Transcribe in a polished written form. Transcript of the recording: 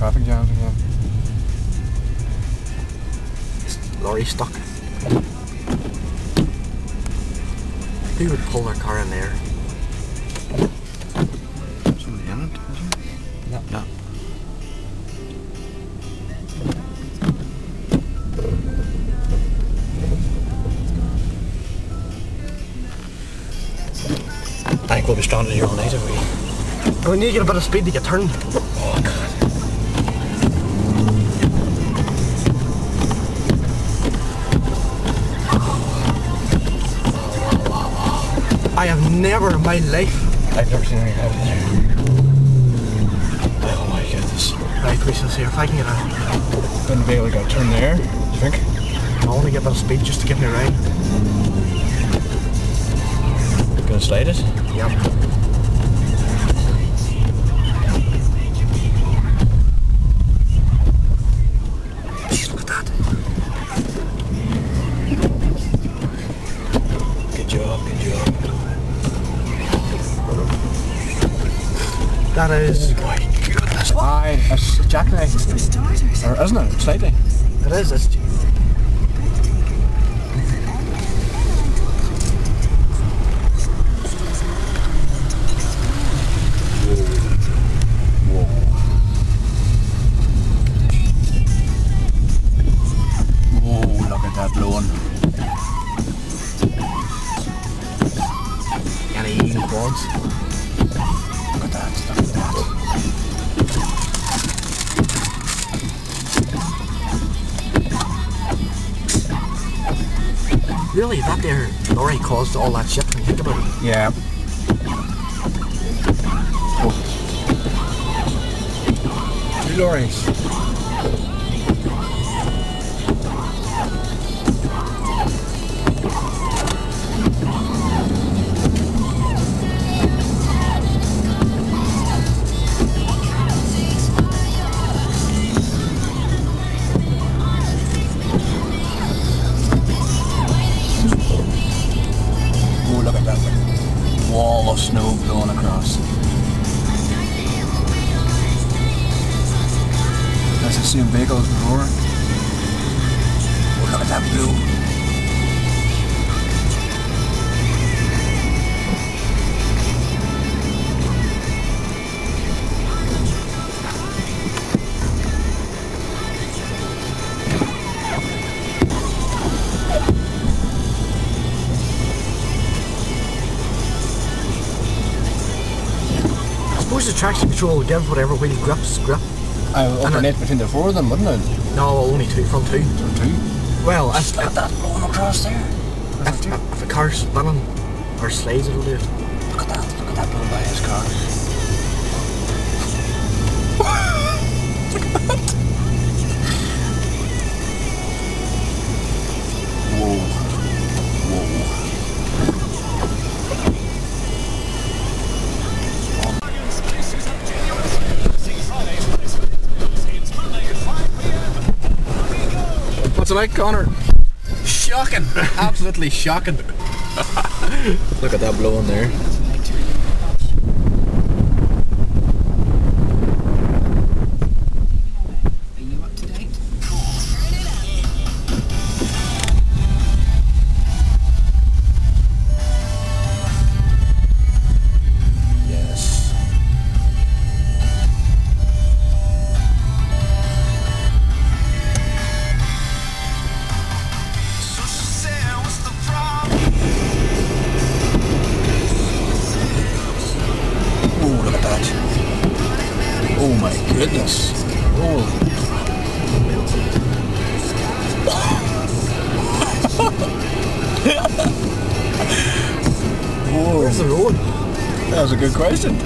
traffic jams again. Lorry stuck. Who would pull their car in there? Somebody in it, is there? No. No. I think we'll be stranded here all night if we... We need to get a bit of speed to get turned. Oh god. I have never in my life... I've never seen anything like that. Oh my goodness. Right, we shall see if I can get a... Gonna be able to go turn there, do you think? I want to get a bit of speed just to get me around. Gonna slide it? Yep. Jeez, look at that. Good job, good job. That is... My goodness. Aye, it's jackknife. Or isn't it? Slightly. It is, it's... Blowing. Any even quads? Look at that, look at that. Really, that there lorry caused all that shit when you think about it. Yeah. Oh. 2 lorries. Look at that wall of snow blowing across. That's the same vehicles before. Oh, look at that blue. I suppose the traction control would give whatever wheel grips grip. I would alternate between the 4 of them, wouldn't it? No, only 2 from 2. Or 2? Well, Look at that blowing across there. if a car's spinning or slides, it'll do it. Look at that blowing by his car. Whoa. Whoa. What's it like, Connor? Shocking! Absolutely shocking. Look at that blowing there. Are you up to date? Yes. Oh my goodness. Oh. Whoa. Where's the road? That was a good question.